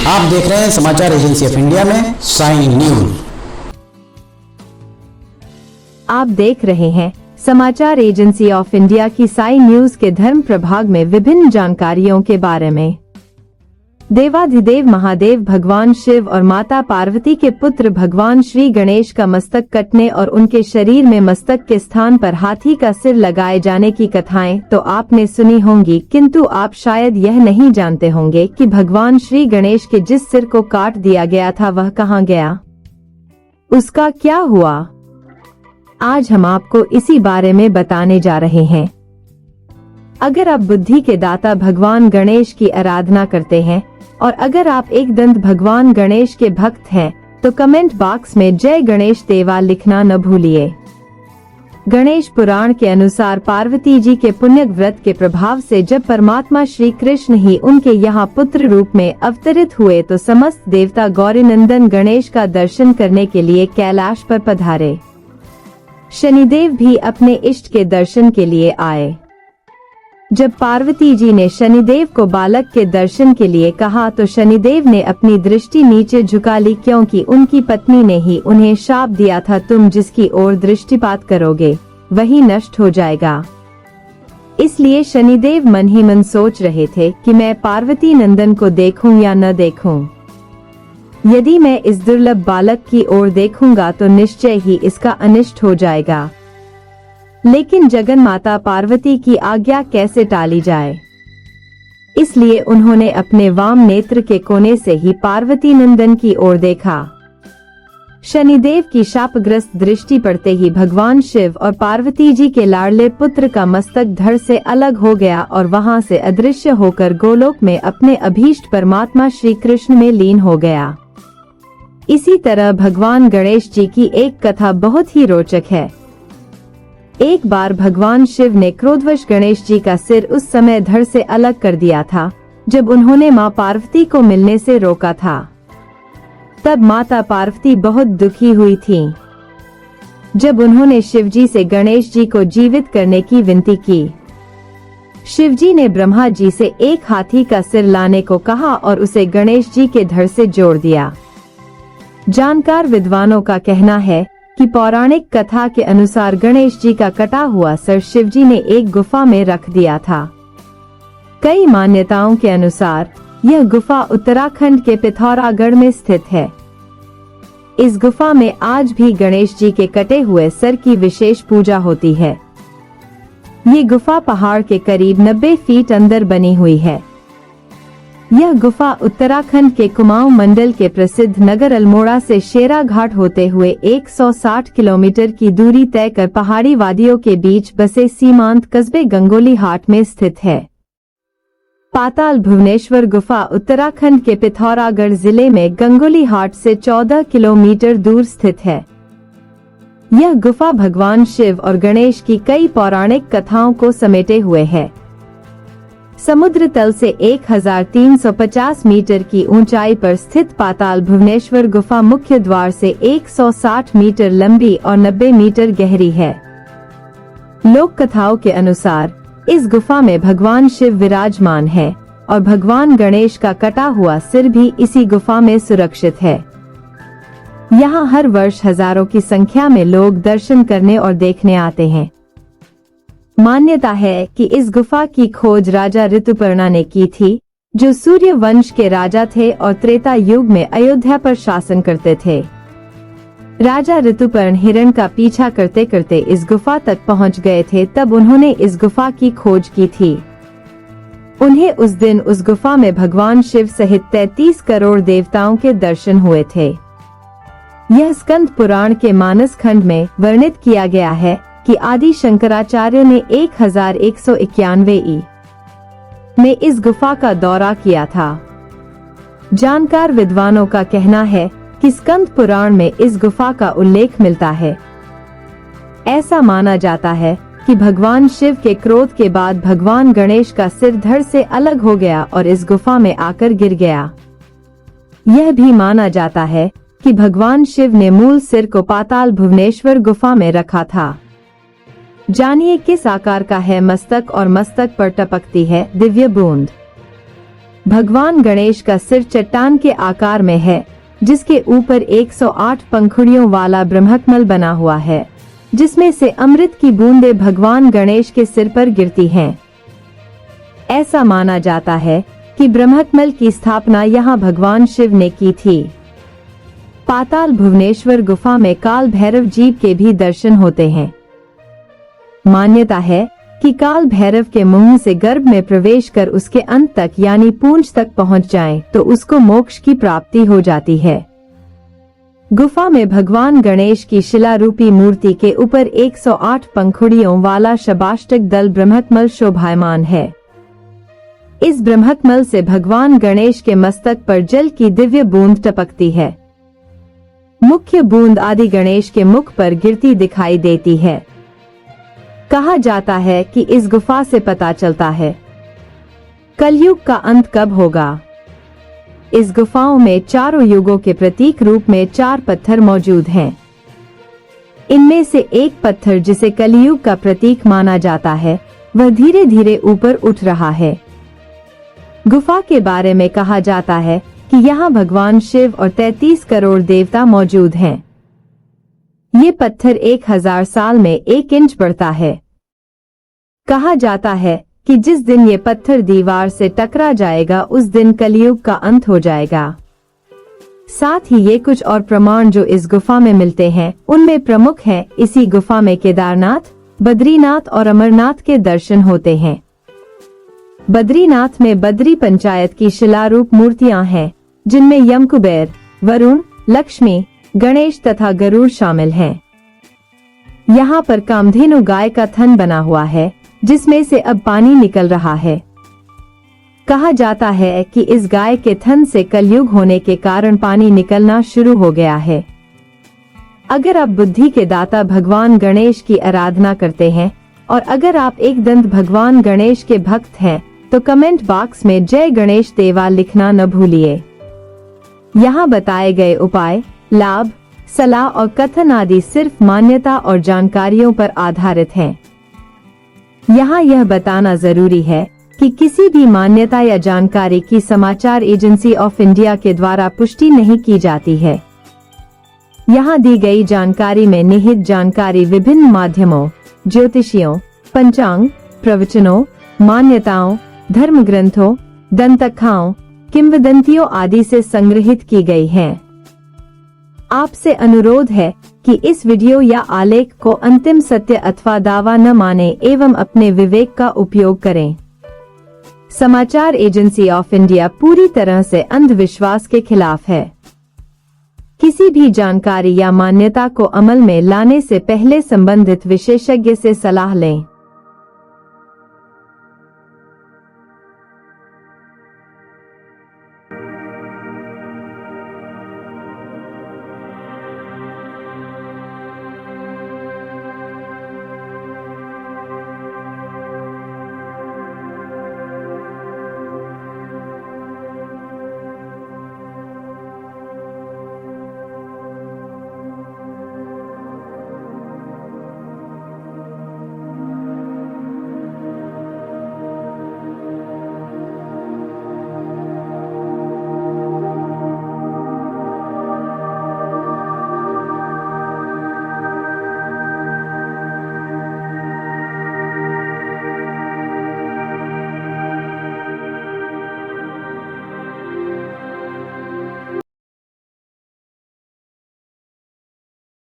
आप देख रहे हैं समाचार एजेंसी ऑफ इंडिया में साई न्यूज। आप देख रहे हैं समाचार एजेंसी ऑफ इंडिया की साई न्यूज के धर्म प्रभाग में विभिन्न जानकारियों के बारे में। देवाधिदेव महादेव भगवान शिव और माता पार्वती के पुत्र भगवान श्री गणेश का मस्तक कटने और उनके शरीर में मस्तक के स्थान पर हाथी का सिर लगाए जाने की कथाएं तो आपने सुनी होंगी, किंतु आप शायद यह नहीं जानते होंगे कि भगवान श्री गणेश के जिस सिर को काट दिया गया था वह कहाँ गया, उसका क्या हुआ। आज हम आपको इसी बारे में बताने जा रहे हैं। अगर आप बुद्धि के दाता भगवान गणेश की आराधना करते हैं और अगर आप एक दंत भगवान गणेश के भक्त हैं तो कमेंट बॉक्स में जय गणेश देवा लिखना न भूलिए। गणेश पुराण के अनुसार पार्वती जी के पुण्य व्रत के प्रभाव से जब परमात्मा श्री कृष्ण ही उनके यहाँ पुत्र रूप में अवतरित हुए तो समस्त देवता गौरी नंदन गणेश का दर्शन करने के लिए कैलाश पर पधारे। शनिदेव भी अपने इष्ट के दर्शन के लिए आए। जब पार्वती जी ने शनिदेव को बालक के दर्शन के लिए कहा तो शनिदेव ने अपनी दृष्टि नीचे झुका ली, क्योंकि उनकी पत्नी ने ही उन्हें शाप दिया था, तुम जिसकी ओर दृष्टिपात करोगे वही नष्ट हो जाएगा। इसलिए शनिदेव मन ही मन सोच रहे थे कि मैं पार्वती नंदन को देखूं या न देखूं। यदि मैं इस दुर्लभ बालक की ओर देखूंगा तो निश्चय ही इसका अनिष्ट हो जाएगा। लेकिन जगन माता पार्वती की आज्ञा कैसे टाली जाए, इसलिए उन्होंने अपने वाम नेत्र के कोने से ही पार्वती नंदन की ओर देखा। शनिदेव की शापग्रस्त दृष्टि पड़ते ही भगवान शिव और पार्वती जी के लाडले पुत्र का मस्तक धड़ से अलग हो गया और वहां से अदृश्य होकर गोलोक में अपने अभीष्ट परमात्मा श्री कृष्ण में लीन हो गया। इसी तरह भगवान गणेश जी की एक कथा बहुत ही रोचक है। एक बार भगवान शिव ने क्रोधवश गणेश जी का सिर उस समय धड़ से अलग कर दिया था जब उन्होंने मां पार्वती को मिलने से रोका था। तब माता पार्वती बहुत दुखी हुई थीं। जब उन्होंने शिवजी से गणेश जी को जीवित करने की विनती की, शिवजी ने ब्रह्मा जी से एक हाथी का सिर लाने को कहा और उसे गणेश जी के धड़ से जोड़ दिया। जानकार विद्वानों का कहना है कि पौराणिक कथा के अनुसार गणेश जी का कटा हुआ सर शिवजी ने एक गुफा में रख दिया था। कई मान्यताओं के अनुसार यह गुफा उत्तराखंड के पिथौरागढ़ में स्थित है। इस गुफा में आज भी गणेश जी के कटे हुए सर की विशेष पूजा होती है। ये गुफा पहाड़ के करीब 90 फीट अंदर बनी हुई है। यह गुफा उत्तराखंड के कुमाऊं मंडल के प्रसिद्ध नगर अल्मोड़ा से शेरा घाट होते हुए 160 किलोमीटर की दूरी तय कर पहाड़ी वादियों के बीच बसे सीमांत कस्बे गंगोली हाट में स्थित है। पाताल भुवनेश्वर गुफा उत्तराखंड के पिथौरागढ़ जिले में गंगोली हाट से 14 किलोमीटर दूर स्थित है। यह गुफा भगवान शिव और गणेश की कई पौराणिक कथाओं को समेटे हुए है। समुद्र तल से 1350 मीटर की ऊंचाई पर स्थित पाताल भुवनेश्वर गुफा मुख्य द्वार से 160 मीटर लंबी और 90 मीटर गहरी है। लोक कथाओं के अनुसार इस गुफा में भगवान शिव विराजमान है और भगवान गणेश का कटा हुआ सिर भी इसी गुफा में सुरक्षित है। यहाँ हर वर्ष हजारों की संख्या में लोग दर्शन करने और देखने आते हैं। मान्यता है कि इस गुफा की खोज राजा ऋतुपर्णा ने की थी, जो सूर्य वंश के राजा थे और त्रेता युग में अयोध्या पर शासन करते थे। राजा ऋतुपर्ण हिरण का पीछा करते करते इस गुफा तक पहुंच गए थे, तब उन्होंने इस गुफा की खोज की थी। उन्हें उस दिन उस गुफा में भगवान शिव सहित 33 करोड़ देवताओं के दर्शन हुए थे। यह स्कंद पुराण के मानस खंड में वर्णित किया गया है कि आदि शंकराचार्य ने 1191 ई में इस गुफा का दौरा किया था। जानकार विद्वानों का कहना है कि स्कंद पुराण में इस गुफा का उल्लेख मिलता है। ऐसा माना जाता है कि भगवान शिव के क्रोध के बाद भगवान गणेश का सिर धड़ से अलग हो गया और इस गुफा में आकर गिर गया। यह भी माना जाता है कि भगवान शिव ने मूल सिर को पाताल भुवनेश्वर गुफा में रखा था। जानिए किस आकार का है मस्तक और मस्तक पर टपकती है दिव्य बूंद। भगवान गणेश का सिर चट्टान के आकार में है, जिसके ऊपर 108 पंखुड़ियों वाला ब्रह्मकमल बना हुआ है, जिसमें से अमृत की बूंदें भगवान गणेश के सिर पर गिरती हैं। ऐसा माना जाता है कि ब्रह्मकमल की स्थापना यहाँ भगवान शिव ने की थी। पाताल भुवनेश्वर गुफा में काल भैरव जीव के भी दर्शन होते हैं। मान्यता है कि काल भैरव के मुंह से गर्भ में प्रवेश कर उसके अंत तक यानी पूंछ तक पहुंच जाए तो उसको मोक्ष की प्राप्ति हो जाती है। गुफा में भगवान गणेश की शिला रूपी मूर्ति के ऊपर 108 पंखुड़ियों वाला शबाष्टक दल ब्रह्मकमल शोभायमान है। इस ब्रह्मकमल से भगवान गणेश के मस्तक पर जल की दिव्य बूंद टपकती है। मुख्य बूंद आदि गणेश के मुख पर गिरती दिखाई देती है। कहा जाता है कि इस गुफा से पता चलता है कलयुग का अंत कब होगा। इस गुफाओं में चारों युगों के प्रतीक रूप में 4 पत्थर मौजूद हैं। इनमें से एक पत्थर जिसे कलयुग का प्रतीक माना जाता है, वह धीरे धीरे ऊपर उठ रहा है। गुफा के बारे में कहा जाता है कि यहाँ भगवान शिव और 33 करोड़ देवता मौजूद हैं। ये पत्थर 1000 साल में 1 इंच बढ़ता है। कहा जाता है कि जिस दिन ये पत्थर दीवार से टकरा जाएगा उस दिन कलयुग का अंत हो जाएगा। साथ ही ये कुछ और प्रमाण जो इस गुफा में मिलते हैं उनमें प्रमुख है इसी गुफा में केदारनाथ, बद्रीनाथ और अमरनाथ के दर्शन होते हैं। बद्रीनाथ में बद्री पंचायत की शिलारूप मूर्तियां हैं, जिनमें यम, कुबेर, वरुण, लक्ष्मी, गणेश तथा गरुड़ शामिल हैं। यहाँ पर कामधेनु गाय का थन बना हुआ है, जिसमें से अब पानी निकल रहा है। कहा जाता है कि इस गाय के थन से कलयुग होने के कारण पानी निकलना शुरू हो गया है। अगर आप बुद्धि के दाता भगवान गणेश की आराधना करते हैं और अगर आप एक दंत भगवान गणेश के भक्त हैं तो कमेंट बॉक्स में जय गणेश देवा लिखना न भूलिए। यहाँ बताए गए उपाय, लाभ, सलाह और कथन आदि सिर्फ मान्यता और जानकारियों पर आधारित हैं। यहाँ यह बताना जरूरी है कि किसी भी मान्यता या जानकारी की समाचार एजेंसी ऑफ इंडिया के द्वारा पुष्टि नहीं की जाती है। यहाँ दी गई जानकारी में निहित जानकारी विभिन्न माध्यमों, ज्योतिषियों, पंचांग, प्रवचनों, मान्यताओं, धर्म ग्रंथों, दंतकथाओं, किंवदंतियों आदि से संग्रहित की गई हैं। आपसे अनुरोध है कि इस वीडियो या आलेख को अंतिम सत्य अथवा दावा न माने एवं अपने विवेक का उपयोग करें। समाचार एजेंसी ऑफ इंडिया पूरी तरह से अंधविश्वास के खिलाफ है। किसी भी जानकारी या मान्यता को अमल में लाने से पहले संबंधित विशेषज्ञ से सलाह लें।